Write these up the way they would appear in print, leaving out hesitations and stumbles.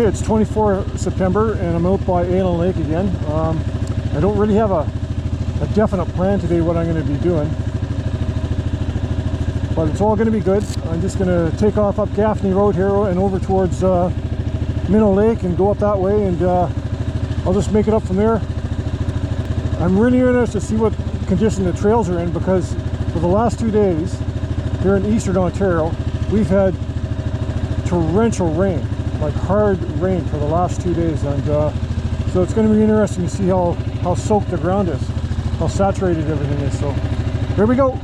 Okay, it's 24 September and I'm out by Allen Lake again. I don't really have a definite plan today what I'm going to be doing, but it's all going to be good. I'm just going to take off up Gaffney Road here and over towards Minnow Lake and go up that way, and I'll just make it up from there. I'm really interested to see what condition the trails are in, because for the last 2 days here in eastern Ontario we've had torrential rain, like hard rain for the last 2 days, and so it's going to be interesting to see how soaked the ground is, how saturated everything is. So here we go.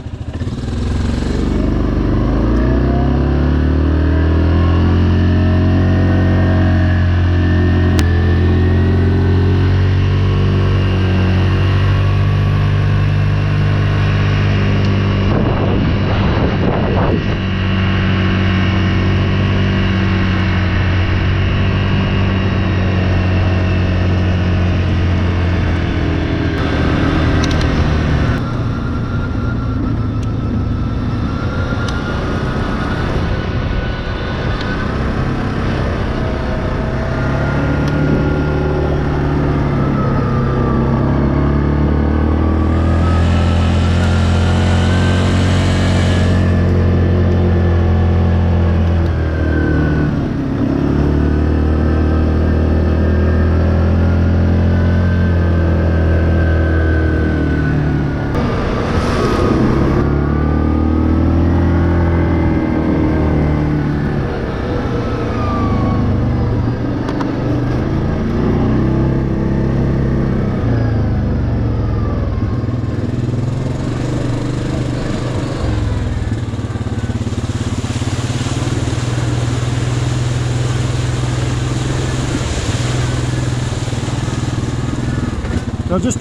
Now just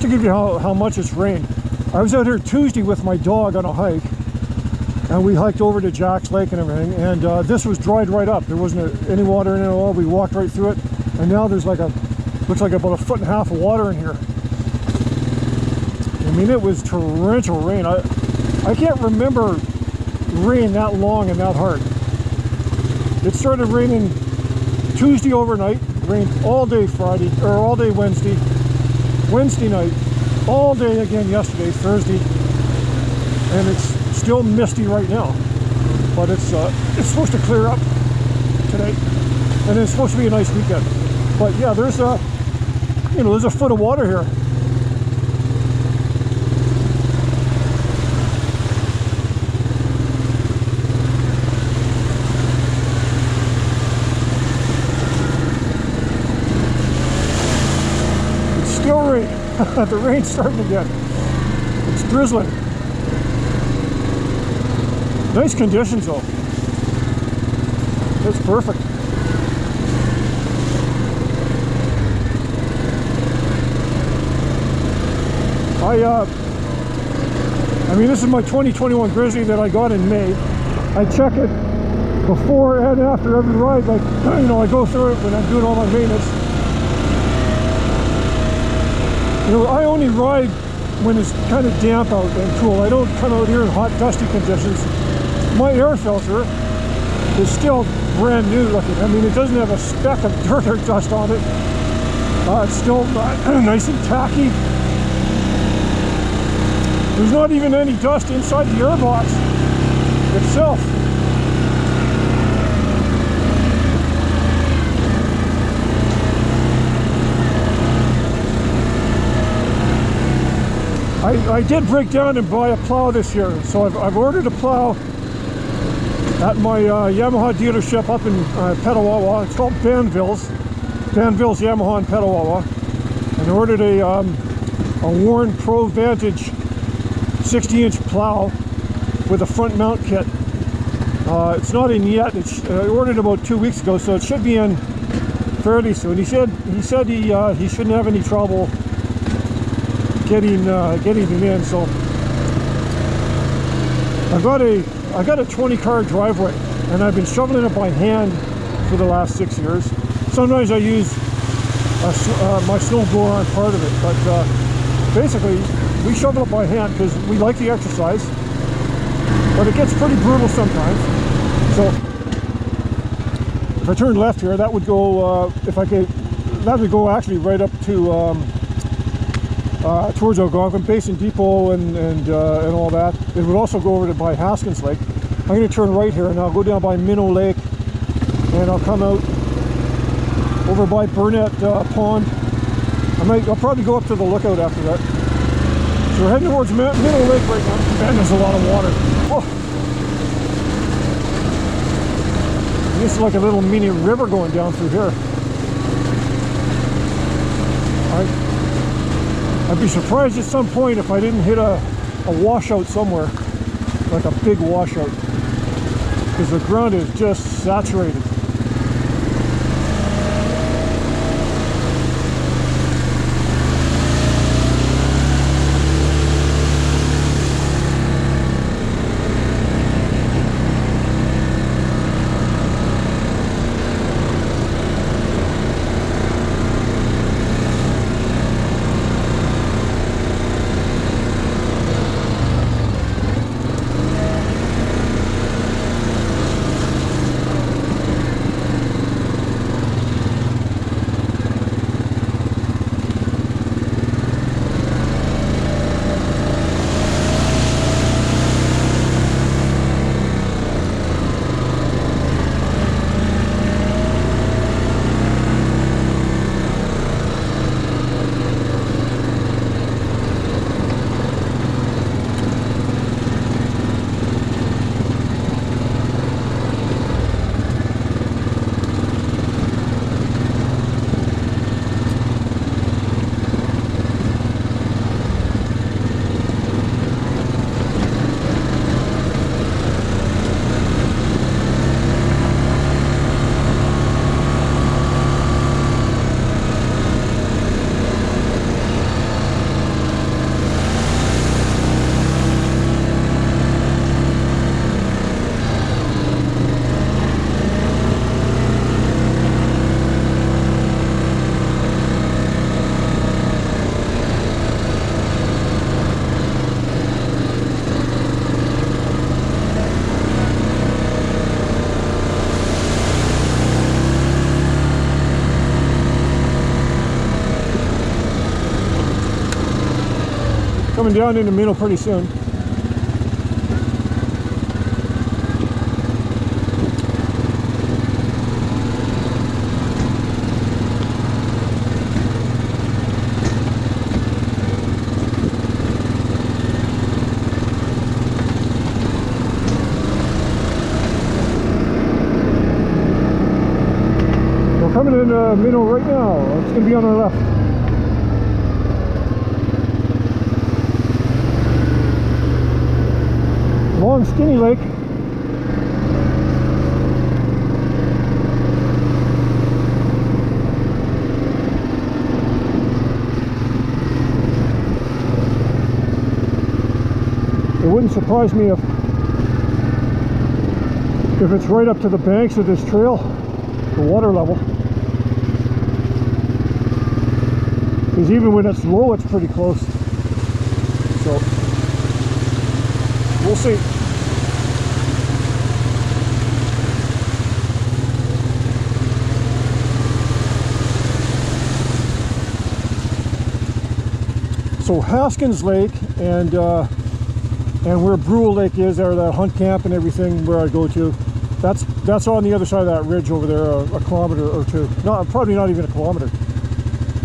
to give you how much it's rained, I was out here Tuesday with my dog on a hike, and we hiked over to Jack's Lake and everything, and this was dried right up. There wasn't any water in it at all. We walked right through it, and now there's like looks like about 1.5 feet of water in here. I mean, it was torrential rain. I can't remember rain that long and that hard. It started raining Tuesday overnight, rained all day Friday, or all day Wednesday night, all day again yesterday, Thursday, and it's still misty right now. But it's supposed to clear up today, and it's supposed to be a nice weekend. But yeah, there's a foot of water here. Still rain. The rain's starting again. It's drizzling. Nice conditions though. That's perfect. I mean, this is my 2021 Grizzly that I got in May. I check it before and after every ride. Like, I go through it when I'm doing all my maintenance. I only ride when it's kind of damp out and cool. I don't come out here in hot, dusty conditions. My air filter is still brand new looking. I mean, it doesn't have a speck of dirt or dust on it. It's still nice and tacky. There's not even any dust inside the airbox itself. I did break down and buy a plow this year, so I've ordered a plow at my Yamaha dealership up in Petawawa. It's called Banville's Yamaha in Petawawa. And I ordered a Warren Pro Vantage 60-inch plow with a front mount kit. It's not in yet. I ordered about 2 weeks ago, so it should be in fairly soon. He said he shouldn't have any trouble getting them in. So I got a 20-car driveway, and I've been shoveling it by hand for the last 6 years. Sometimes I use my snowblower on part of it, but basically we shovel it by hand because we like the exercise, but it gets pretty brutal sometimes. So if I turn left here, that would go, that would go actually right up to towards Algonquin Basin Depot and all that. It would also go over to by Haskins Lake. I'm going to turn right here and I'll go down by Minnow Lake and I'll come out over by Burnett Pond. I'll probably go up to the lookout after that. So we're heading towards Minnow Lake right now. Man, there's a lot of water. Oh. This is like a little mini river going down through here. I'd be surprised at some point if I didn't hit a washout somewhere, like a big washout, because the ground is just saturated. Coming down into Minnow pretty soon. We're coming in Minnow right now. It's going to be on our left. Long skinny lake. It wouldn't surprise me if it's right up to the banks of this trail, the water level. Because even when it's low, it's pretty close. So we'll see. So Haskins Lake and where Brule Lake is, or that hunt camp and everything where I go to, that's on the other side of that ridge over there, a kilometer or two. Not probably not even a kilometer.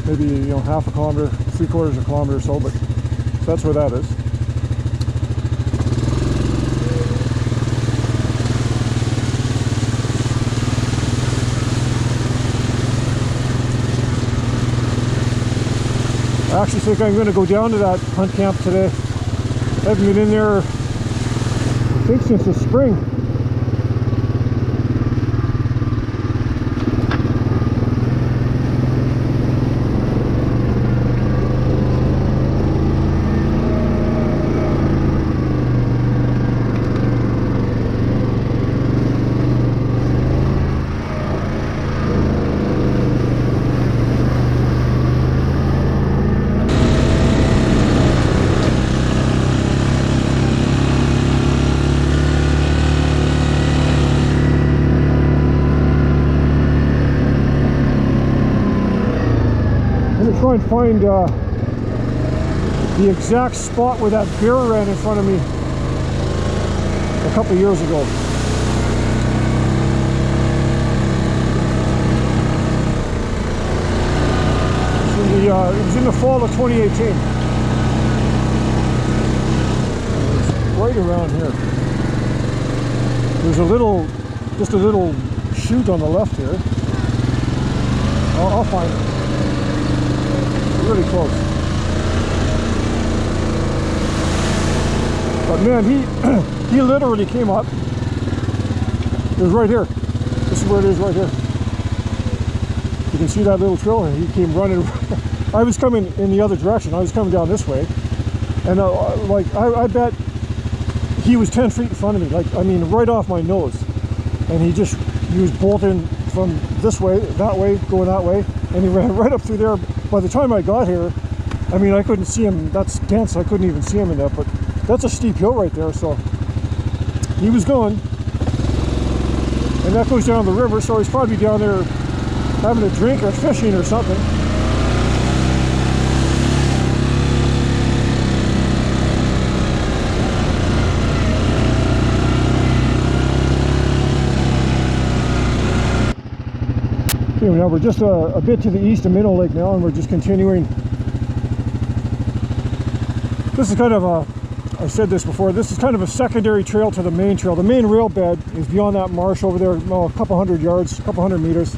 Maybe half a kilometer, 3/4 of a kilometer or so, but that's where that is. I actually think I'm going to go down to that hunt camp today. I haven't been in there, I think, since the spring. try and find the exact spot where that bear ran in front of me a couple years ago. It was in the fall of 2018. It's right around here. There's just a little chute on the left here. I'll find it. It's really close. But man, he literally came up. It was right here. This is where it is right here. You can see that little trail, and he came running. I was coming in the other direction. I was coming down this way, and I bet he was 10 feet in front of me. Like, I mean, right off my nose. And he was bolting from this way, going that way, and he ran right up through there. By the time I got here, I mean, I couldn't see him. That's dense. I couldn't even see him in that. But that's a steep hill right there. So he was going, and that goes down the river. So he's probably down there having a drink or fishing or something. Anyway, now we're just a bit to the east of Minnow Lake now, and we're just continuing. This is kind of a, I said this before, this is kind of a secondary trail to the main trail. The main rail bed is beyond that marsh over there, a couple hundred yards, a couple hundred meters.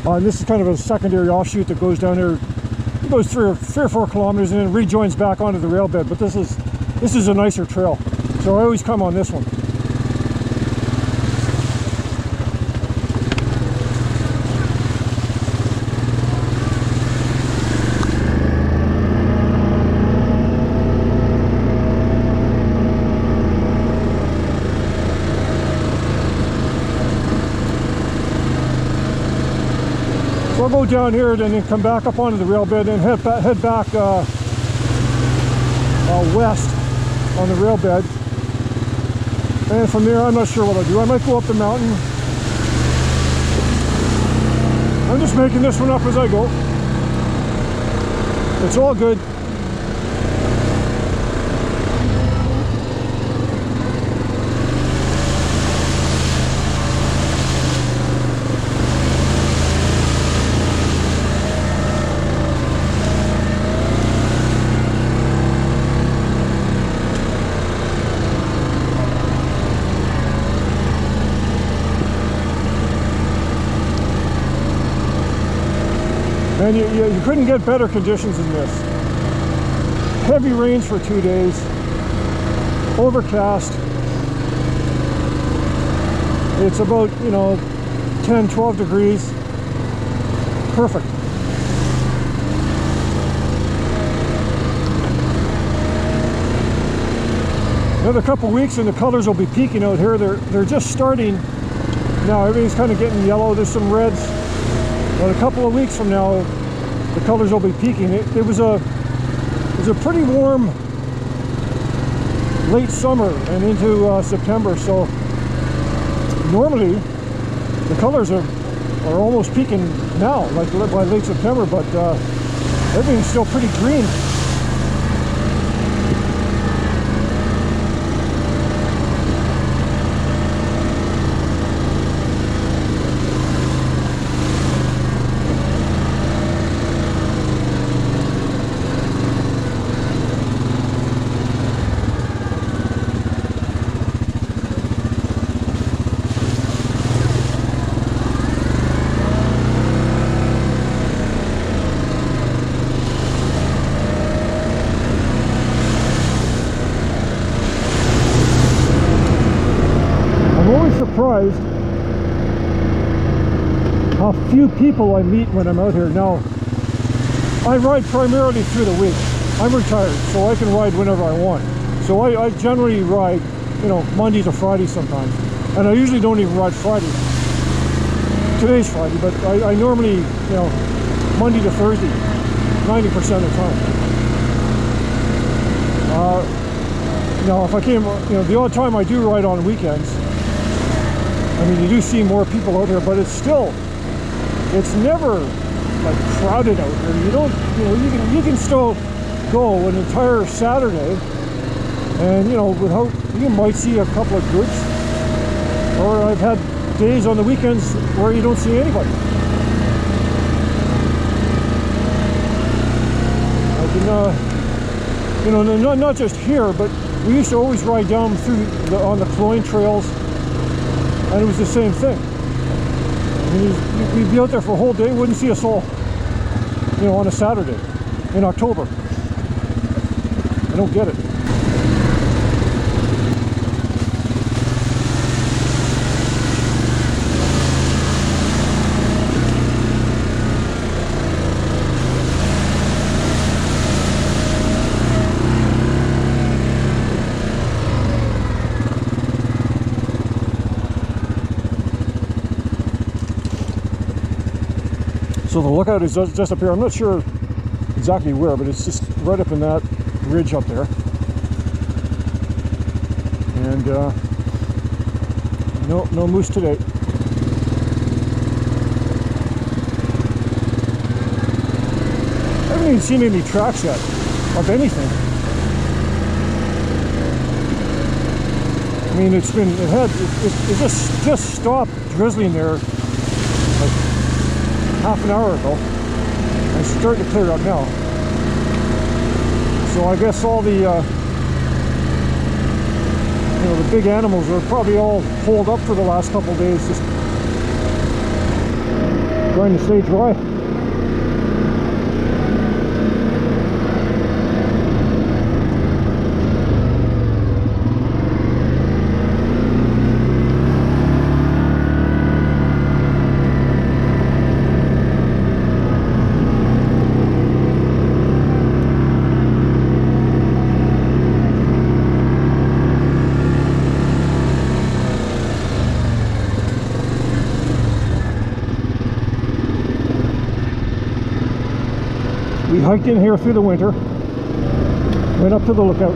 And this is kind of a secondary offshoot that goes down there. It goes 3 or 4 kilometers and then rejoins back onto the rail bed. But this is a nicer trail, so I always come on this one. So I'll go down here and then come back up onto the rail bed and head back west on the rail bed. And from there, I'm not sure what I'll do. I might go up the mountain. I'm just making this one up as I go. It's all good. And you couldn't get better conditions than this. Heavy rains for 2 days, overcast. It's about, 10, 12 degrees. Perfect. Another couple weeks and the colors will be peaking out here. They're just starting now. Everything's kind of getting yellow. There's some reds. But a couple of weeks from now, the colors will be peaking. It was a pretty warm late summer and into September. So normally the colors are almost peaking now, like by late September. But everything's still pretty green. Surprised how few people I meet when I'm out here. Now, I ride primarily through the week. I'm retired, so I can ride whenever I want. So I generally ride, Monday to Friday sometimes. And I usually don't even ride Friday. Today's Friday, but I normally, Monday to Thursday, 90% of the time. Now, if I came, the odd time I do ride on weekends, I mean, you do see more people out here, but it's never like crowded out here. You don't, you can still go an entire Saturday, and without, you might see a couple of groups. Or I've had days on the weekends where you don't see anybody. Not just here, but we used to always ride down on the Cloyne trails, and it was the same thing. I mean, we'd be out there for a whole day, wouldn't see a soul, on a Saturday in October. I don't get it. So the lookout is just up here. I'm not sure exactly where, but it's just right up in that ridge up there. And no moose today. I haven't even seen any tracks yet of anything. I mean, it just stopped drizzling there like half an hour ago, and it's starting to clear up now. So I guess all the the big animals are probably all holed up for the last couple of days, just trying to stay dry. We hiked in here through the winter, went up to the lookout.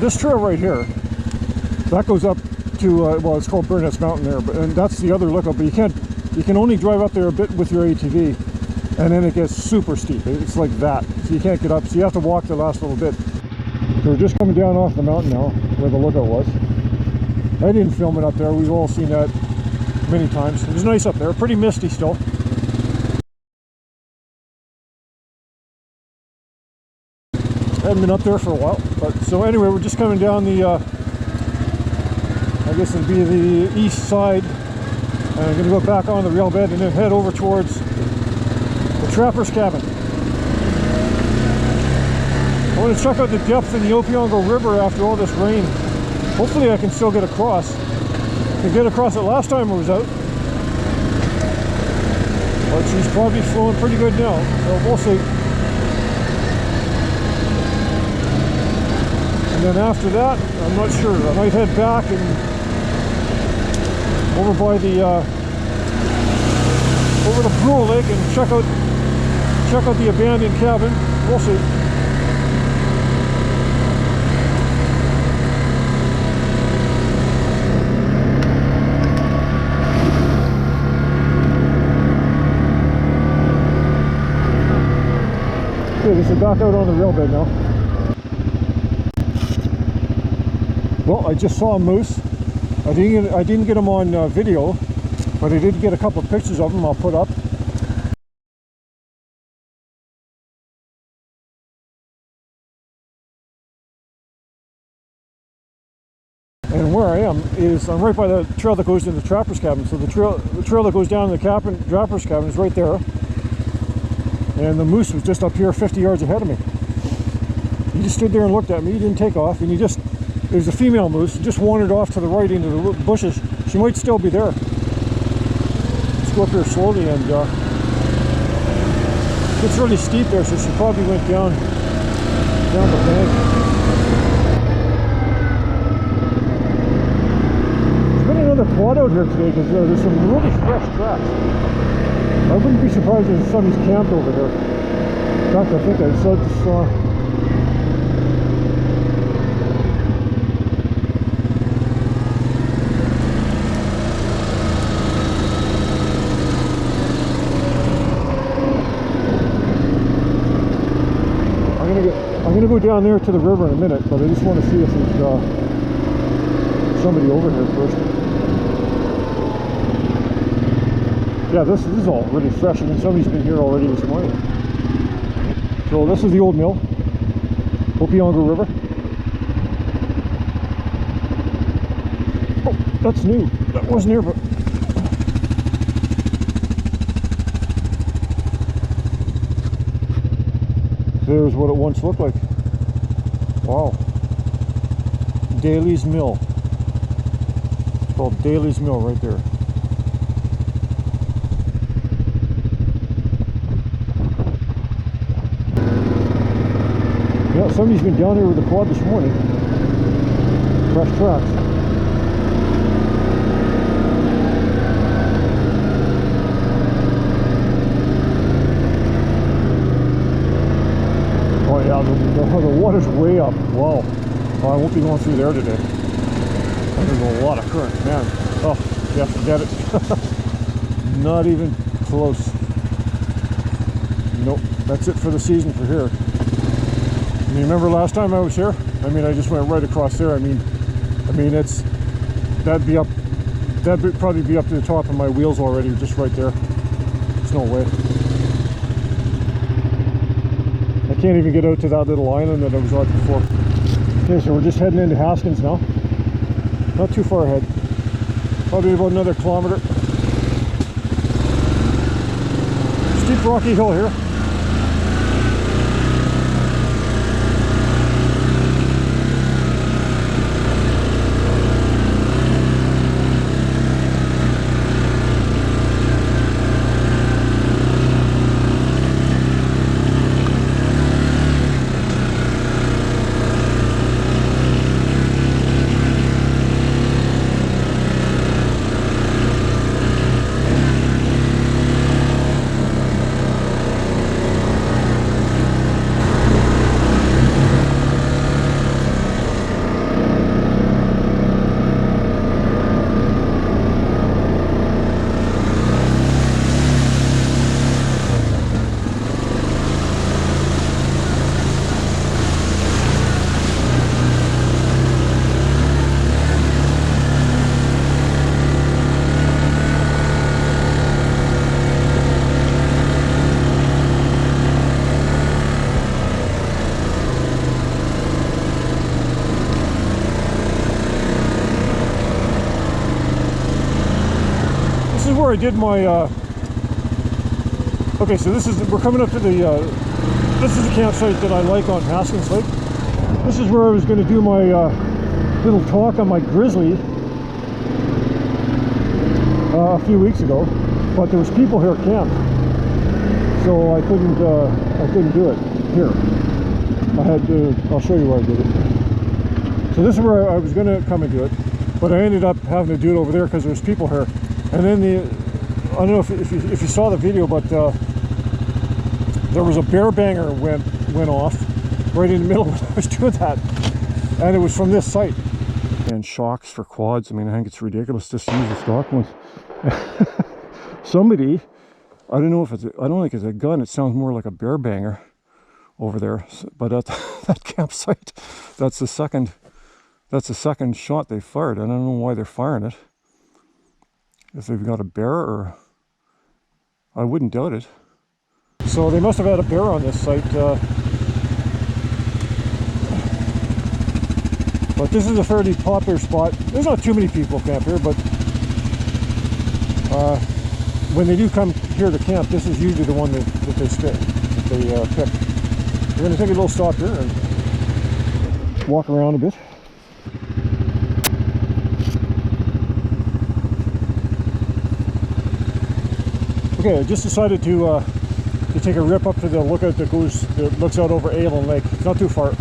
This trail right here, that goes up to well, it's called Burnett's Mountain there, and that's the other lookout. But you can only drive up there a bit with your ATV, and then it gets super steep. It's like that, so you can't get up. So you have to walk the last little bit. So we're just coming down off the mountain now, where the lookout was. I didn't film it up there. We've all seen that many times. It was nice up there. Pretty misty still. I haven't been up there for a while, but so anyway, we're just coming down the I guess it'd be the east side, and I'm going to go back on the rail bed and then head over towards the trapper's cabin. I want to check out the depth in the Opiongo River after all this rain. Hopefully I can still get across. I could get across it last time I was out, but she's probably flowing pretty good now, so we'll see. And then after that, I'm not sure. I might head back and over by the over the Brewer Lake and check out the abandoned cabin. We'll see. Okay, so back out on the rail bed now. Well, I just saw a moose. I didn't get him on video, but I did get a couple of pictures of him I'll put up. And where I am is I'm right by the trail that goes into the trapper's cabin. So the trail that goes down to the trapper's cabin is right there. And the moose was just up here 50 yards ahead of me. He just stood there and looked at me. He didn't take off, and it was a female moose. He just wandered off to the right into the bushes. She might still be there. Let's go up here slowly, and it's really steep there, so she probably went down the bank. There's been another quad out here today because there's some really fresh tracks. I wouldn't be surprised if somebody's camped over here. In fact, I think I saw. I'm gonna go down there to the river in a minute, but I just want to see if there's somebody over here first. Yeah, this is all really fresh. I mean, somebody's been here already this morning. So this is the old mill, Opiongo River. Oh, that's new. That wasn't here, but there's what it once looked like. Wow. Daly's Mill. It's called Daly's Mill right there. Yeah, somebody's been down here with the quad this morning. Fresh tracks. Oh yeah, the water's way up. Wow. Oh, I won't be going through there today. There's a lot of current, man. Oh, yeah, forget it. Not even close. Nope, that's it for the season for here. You remember last time I was here? I mean, I just went right across there. I mean, that'd probably be up to the top of my wheels already, just right there. There's no way. I can't even get out to that little island that I was on before. Okay, so we're just heading into Haskins now. Not too far ahead. Probably about another kilometer. Steep rocky hill here. Where I did my okay, so we're coming up to the this is the campsite that I like on Haskins Lake. This is where I was going to do my little talk on my Grizzly a few weeks ago, but there was people here camped, so I couldn't do it here. I'll show you where I did it. So this is where I was going to come and do it, but I ended up having to do it over there because there's people here. And then I don't know if you saw the video, but there was a bear banger went off right in the middle when I was doing that, and it was from this site. And shocks for quads. I mean, I think it's ridiculous just to use the stock ones. Somebody, I don't think it's a gun. It sounds more like a bear banger. over there. But at that campsite, that's the second shot they fired. I don't know why they're firing it. If they've got a bear, or I wouldn't doubt it. So they must have had a bear on this site. But this is a fairly popular spot. There's not too many people camp here, but when they do come here to camp, this is usually the one that they pick. We're going to take a little stop here and walk around a bit. Okay, I just decided to take a rip up to the lookout that looks out over Avon Lake. It's not too far.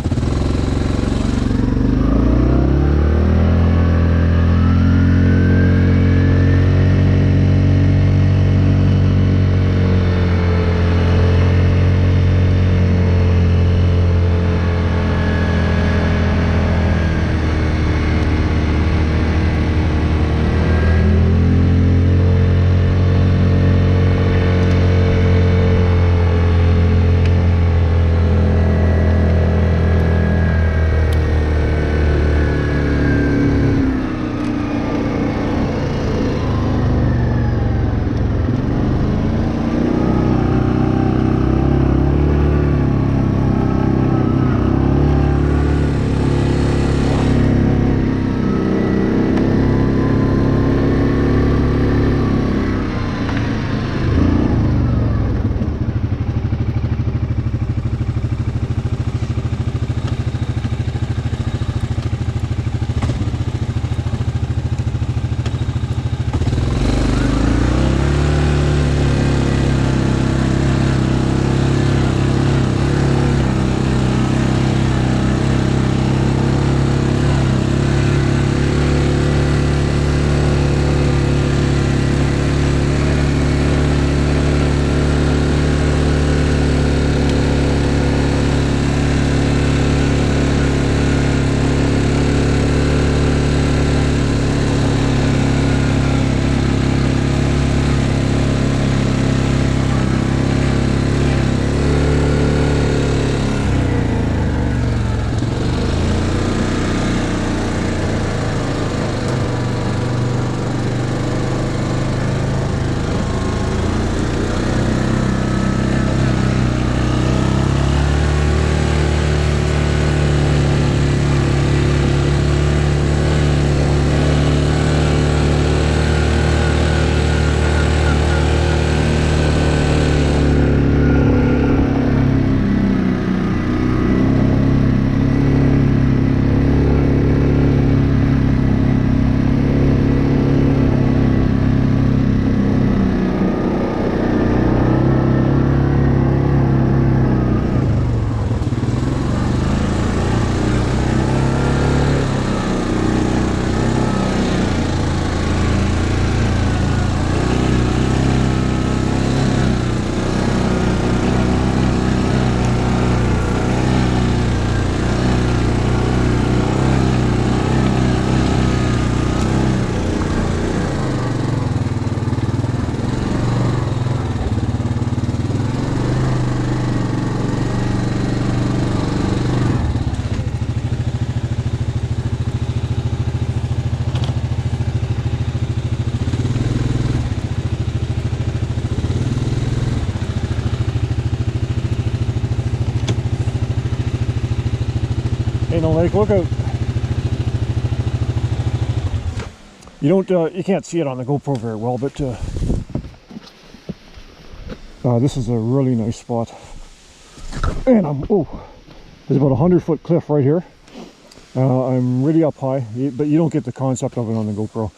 Lake, look out. You can't see it on the GoPro very well, but this is a really nice spot. And there's about a 100-foot cliff right here. I'm really up high, but you don't get the concept of it on the GoPro.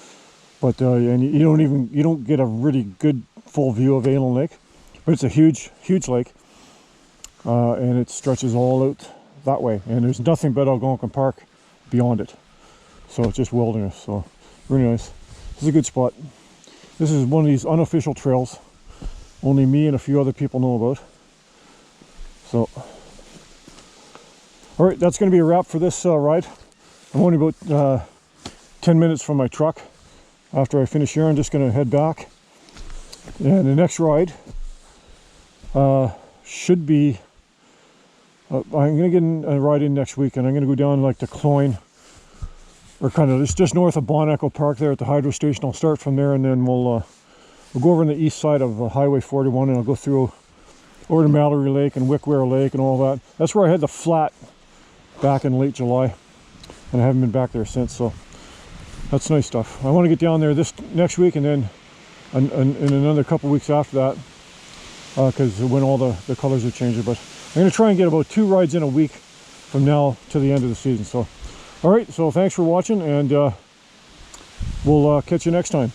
But and you don't get a really good full view of Avon Lake. But it's a huge lake, and it stretches all out that way, and there's nothing but Algonquin Park beyond it, so it's just wilderness. So really nice. This is a good spot. This is one of these unofficial trails only me and a few other people know about. So all right, that's going to be a wrap for this ride. I'm only about 10 minutes from my truck. After I finish here, I'm just going to head back, and the next ride should be I'm gonna get a ride in next week, and I'm gonna go down like to Cloyne, or kind of just north of Bon Echo Park there at the hydro station. I'll start from there, and then we'll go over on the east side of Highway 41, and I'll go through over to Mallory Lake and Wickware Lake and all that. That's where I had the flat back in late July, and I haven't been back there since. So that's nice stuff. I want to get down there this next week, and then in another couple weeks after that, because when all the colors are changing. But I'm going to try and get about 2 rides in a week from now to the end of the season. So, all right, so thanks for watching, and we'll catch you next time.